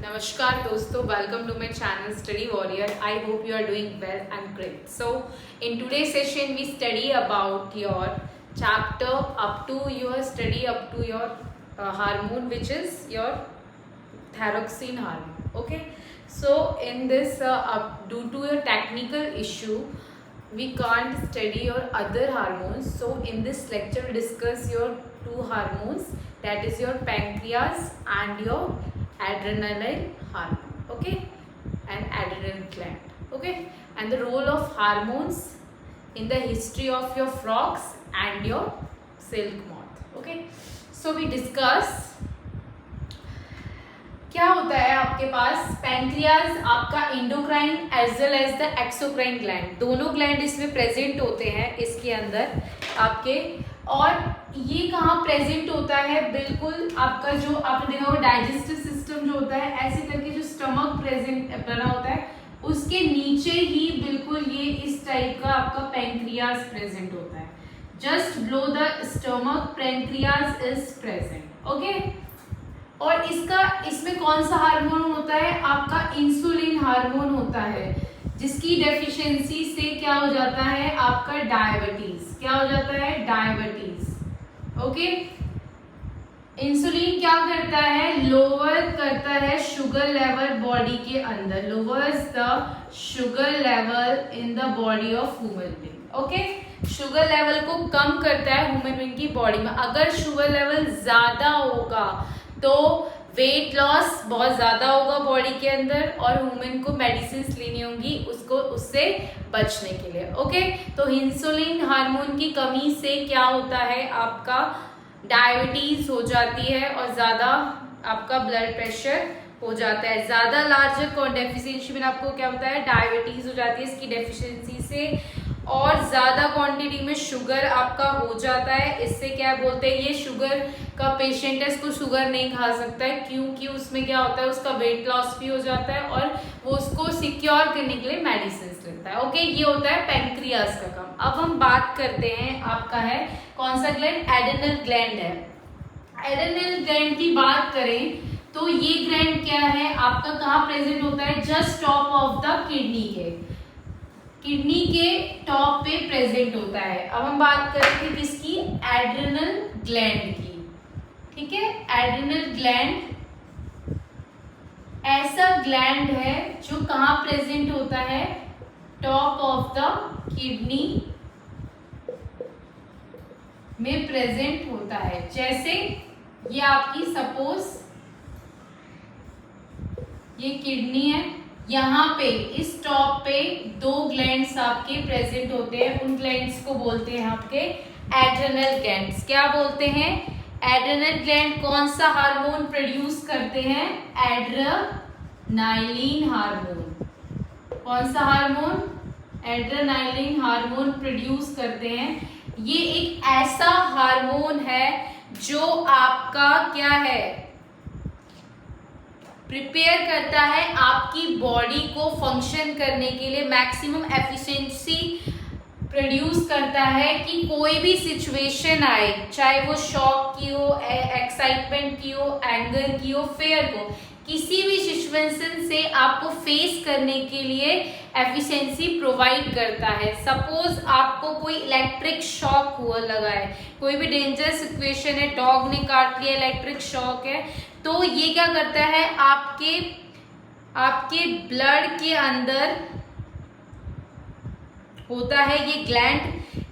Namaskar dosto, welcome to my channel Study Warrior. I hope you are doing well and great. So in today's session we study about your chapter up to your hormone, which is your thyroxine hormone. Okay, so in this due to a technical issue we can't study your other hormones, so in this lecture we discuss your two hormones, that is your pancreas and your adrenaline hormone. Okay, and adrenal gland. Okay, and the role of hormones in the history of your frogs and your silk moth. Okay, so we discuss क्या होता है आपके पास pancreas, आपका endocrine as well as the exocrine gland, दोनों gland इसमें present होते हैं इसके अंदर आपके। और ये कहाँ प्रेजेंट होता है, बिल्कुल आपका जो आपने देखा होगा डाइजेस्टिव सिस्टम जो होता है ऐसे करके जो स्टमक प्रेजेंट बना होता है उसके नीचे ही बिल्कुल ये इस टाइप का आपका पैंक्रियाज प्रेजेंट होता है। Just below the stomach pancreas is present. Okay, और इसमें कौन सा हार्मोन होता है, आपका इंसुलिन हार्मोन होता है, जिसकी डेफिशिएंसी से क्या हो जाता है आपका डायबिटीज। क्या हो जाता है, डायबिटीज। ओके, इंसुलिन क्या करता है, लोअर करता है शुगर लेवल बॉडी के अंदर, lowers the sugar level in the body of human being. Okay, sugar level को कम करता है ह्यूमन बीइंग की बॉडी में। अगर शुगर लेवल ज्यादा होगा तो वेट लॉस बहुत ज्यादा होगा बॉडी के अंदर और ह्यूमन को मेडिसिन लेनी होंगी उसको उससे बचने के लिए। ओके, तो इंसुलिन हार्मोन की कमी से क्या होता है, आपका डायबिटीज हो जाती है और ज्यादा आपका ब्लड प्रेशर हो जाता है। ज्यादा लार्जर डेफिशिएंसी में आपको क्या होता है, डायबिटीज हो जाती है इसकी डेफिशिएंसी से, और ज्यादा क्वांटिटी में शुगर आपका हो जाता है। इससे क्या बोलते हैं, ये शुगर का पेशेंट है, इसको शुगर नहीं खा सकता है क्योंकि उसमें क्या होता है, उसका वेट लॉस भी हो जाता है और वो उसको सिक्योर करने के लिए मेडिसिन लेता है। ओके, ये होता है पैंक्रियाज का काम। अब हम बात करते हैं, आपका है कौन सा ग्लैंड, एड्रेनल ग्लैंड है। एड्रेनल ग्लैंड की बात करें तो ये ग्लैंड क्या है आपका, कहाँ प्रेजेंट होता है, just top of the kidney के टॉप पे प्रेजेंट होता है। अब हम बात करेंगे किसकी, एड्रेनल ग्लैंड की। ठीक है, एड्रेनल ग्लैंड ऐसा ग्लैंड है जो कहाँ प्रेजेंट होता है, टॉप ऑफ द किडनी में प्रेजेंट होता है। जैसे ये आपकी सपोज ये किडनी है, यहाँ पे इस टॉप पे दो ग्लैंड्स आपके प्रेजेंट होते हैं, उन ग्लैंड्स को बोलते हैं आपके एड्रेनल ग्लैंड्स। क्या बोलते हैं, एड्रेनल ग्लैंड कौन सा हार्मोन प्रोड्यूस करते हैं, एड्रेनालिन हार्मोन। कौन सा हार्मोन, एड्रेनालिन हार्मोन प्रोड्यूस करते हैं। ये एक ऐसा हार्मोन है जो आपका क्या है, प्रिपेयर करता है आपकी बॉडी को फंक्शन करने के लिए, मैक्सिमम एफिशिएंसी प्रोड्यूस करता है कि कोई भी सिचुएशन आए, चाहे वो शॉक की हो, एक्साइटमेंट की हो, एंगर की हो, फेयर को, किसी भी सिचुएशन से आपको फेस करने के लिए एफिशिएंसी प्रोवाइड करता है। सपोज आपको कोई इलेक्ट्रिक शॉक हुआ लगा है, कोई भी डेंजर सिचुएशन है, डॉग ने काट लिया, इलेक्ट्रिक शॉक है, तो ये क्या करता है, आपके ब्लड के अंदर होता है ये ग्लैंड,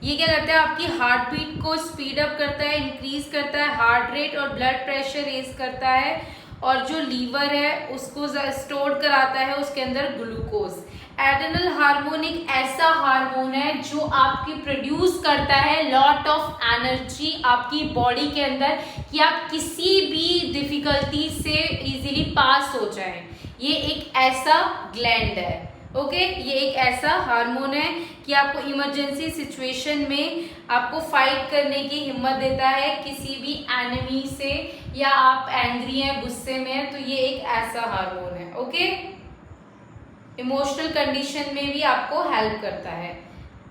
ये क्या करता है, आपकी हार्ट बीट को स्पीड अप करता है, इंक्रीज करता है हार्ट रेट और ब्लड प्रेशर रेज करता है, और जो लीवर है उसको स्टोर कराता है उसके अंदर ग्लूकोज। एड्रेनल हार्मोन एक ऐसा हार्मोन है जो आपकी प्रोड्यूस करता है लॉट ऑफ एनर्जी आपकी बॉडी के अंदर, कि आप किसी भी डिफिकल्टी से इजीली पास हो जाएं। ये एक ऐसा ग्लैंड है। ओके, ये एक ऐसा हार्मोन है कि आपको इमरजेंसी सिचुएशन में आपको फाइट करने की हिम्मत देता है किसी भी एनिमी से, या आप एंग्री हैं, गुस्से में हैं, तो ये एक ऐसा हार्मोन है। ओके, इमोशनल कंडीशन में भी आपको हेल्प करता है।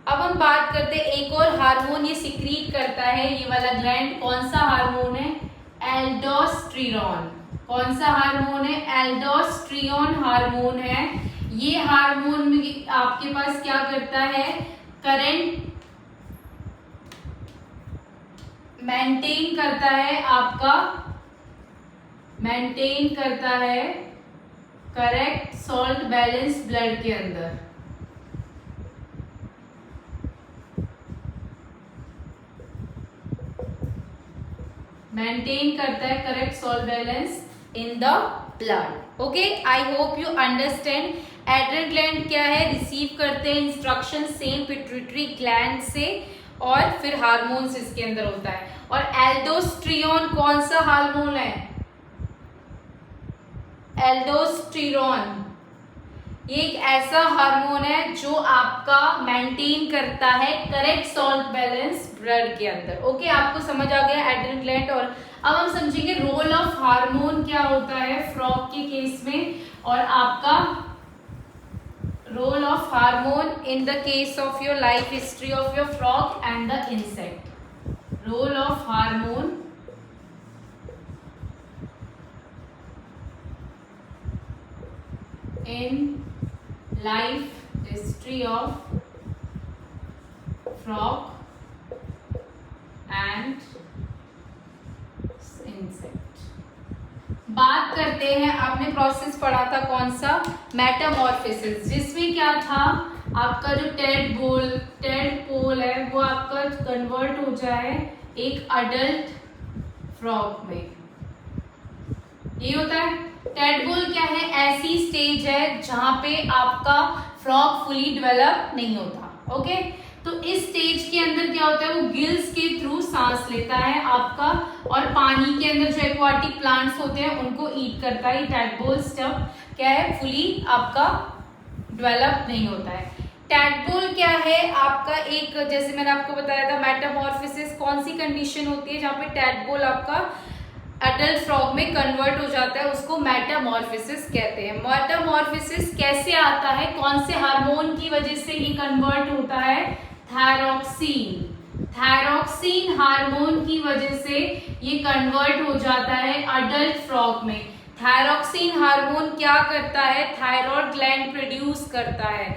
अब हम बात करते हैं एक और हार्मोन ये सिक्रीट करता है, ये वाला ग्लैंड कौन सा हार्मोन है, एल्डोस्टेरोन। कौन सा हार्मोन है? एल्डोस्टेरोन हार्मोन है। ये हार्मोन में आपके पास क्या करता है? करंट मेंटेन करता है, आपका मेंटेन करता है करेक्ट सॉल्ट बैलेंस ब्लड के अंदर। मेंटेन करता है correct salt balance in the blood. Okay, I hope you understand. Adrenal gland क्या है? रिसीव करते हैं इंस्ट्रक्शन सेम पिट्यूटरी ग्लैंड से और फिर हार्मोन्स इसके अंदर होता है। और एल्डोस्टेरोन कौन सा हार्मोन है? एल्डोस्टेरोन ये एक ऐसा हार्मोन है जो आपका मेंटेन करता है करेक्ट सॉल्ट बैलेंस ब्लड के अंदर। ओके, आपको समझ आ गया एड्रिनल ग्लैंड। और अब हम समझेंगे रोल ऑफ हार्मोन क्या होता है फ्रॉग के केस में, और आपका role of hormone in the case of your life history of your frog and the insect. Role of hormone in life history of frog and insect। बात करते हैं, आपने प्रोसेस पढ़ा था कौन सा? मेटामॉर्फोसिस, जिसमें क्या था? आपका जो टेडपोल है वो आपका कन्वर्ट हो जाए एक अडल्ट फ्रॉग में। ये होता है टेडपोल। क्या है? ऐसी स्टेज है जहां पे आपका फ्रॉग फुली डेवलप नहीं होता। ओके, तो इस स्टेज के अंदर क्या होता है? वो गिल्स के थ्रू सांस लेता है आपका, और पानी के अंदर जो एक्वाटिक प्लांट्स होते हैं उनको ईट करता है। टेडपोल स्टफ क्या है? फुली आपका डेवलप नहीं होता है। टेडपोल क्या है? आपका एक, जैसे मैंने आपको बताया था मेटामॉर्फोसिस कौन सी कंडीशन होती है जहां पे टेडपोल आपका अडल्ट फ्रॉग में कन्वर्ट हो जाता है, उसको मेटामॉर्फोसिस कहते हैं। मेटामॉर्फोसिस कैसे आता है? कौन से हार्मोन की वजह से ये कन्वर्ट होता है? थायरॉक्सिन। थायरॉक्सिन हार्मोन की वजह से ये कन्वर्ट हो जाता है अडल्ट फ्रॉग में। थायरॉक्सिन हार्मोन क्या करता है? थायरॉयड ग्लैंड प्रोड्यूस करता है,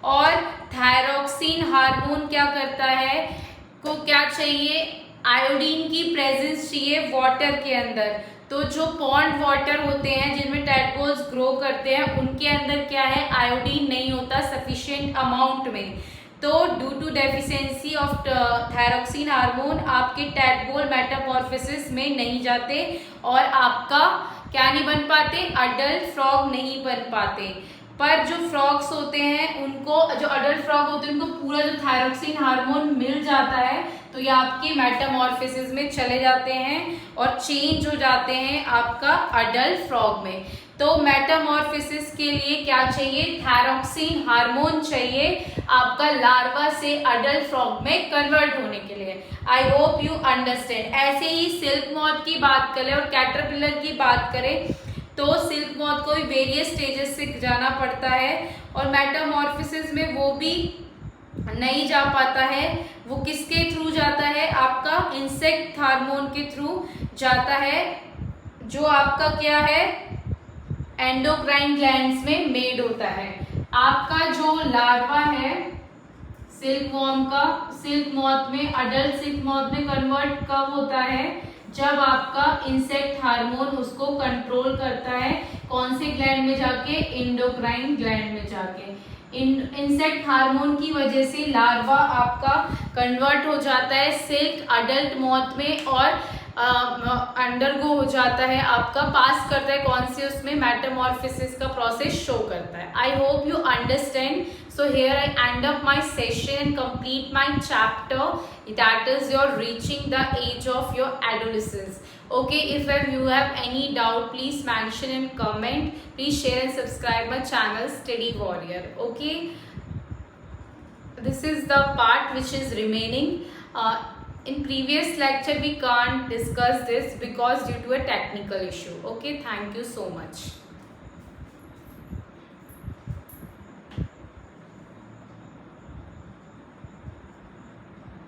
और थायरॉक्सिन हार्मोन क्या करता है? को क्या चाहिए? आयोडीन की प्रेजेंस चाहिए वाटर के अंदर। तो जो पॉन्ड वाटर होते हैं जिनमें टेडपोल्स ग्रो करते हैं उनके अंदर क्या है? आयोडीन नहीं होता सफिशिएंट अमाउंट में। तो due to deficiency of thyroxine hormone आपके टेडपोल मेटामॉर्फोसिस में नहीं जाते और आपका क्या नहीं बन पाते? अडल्ट फ्रॉग नहीं बन पाते। पर जो फ्रॉग्स होते हैं उनको, जो अडल्ट फ्रॉग होते हैं उनको पूरा जो थायरॉक्सिन हार्मोन मिल जाता है, तो ये आपके मेटामॉर्फोसिस में चले जाते हैं और चेंज हो जाते हैं आपका अडल्ट फ्रॉग में। तो मेटामॉर्फोसिस के लिए क्या चाहिए? थायरॉक्सिन हार्मोन चाहिए आपका लार्वा से अडल्ट फ्रॉग में कन्वर्ट होने के लिए। I hope you understand. ऐसे ही सिल्क मॉथ की बात करें और कैटरपिलर की बात करें तो सिल्क मॉथ को भी वेरियस स्टेजेस से जाना पड़ता है, और मेटामॉर्फोसिस में वो भी नहीं जा पाता है। वो किसके थ्रू जाता है? आपका इंसेक्ट हार्मोन के थ्रू जाता है, जो आपका क्या है? एंडोक्राइन ग्लैंड्स में मेड होता है। आपका जो लार्वा है सिल्क मॉथ में, अडल्ट सिल्क मॉथ में कन्वर्ट कब होता है? जब आपका इंसेक्ट हार्मोन उसको कंट्रोल करता है। कौन से ग्लैंड में जाके? एंडोक्राइन ग्लैंड में जाके। इंसेक्ट हार्मोन की वजह से लार्वा आपका कन्वर्ट हो जाता है सिल्क अडल्ट मॉथ में, और अंडरगो हो जाता है आपका, पास करता है कौन से? उसमें मेटामॉर्फोसिस का प्रोसेस शो करता है। I hope you understand. So here I end up my session and complete my chapter, that is your reaching the age of your adolescence. Okay, if you have any doubt, please mention in comment. Please share and subscribe my channel Study Warrior. Okay, this is the part which is remaining. In previous lecture we can't discuss this because due to a technical issue. Okay, thank you so much.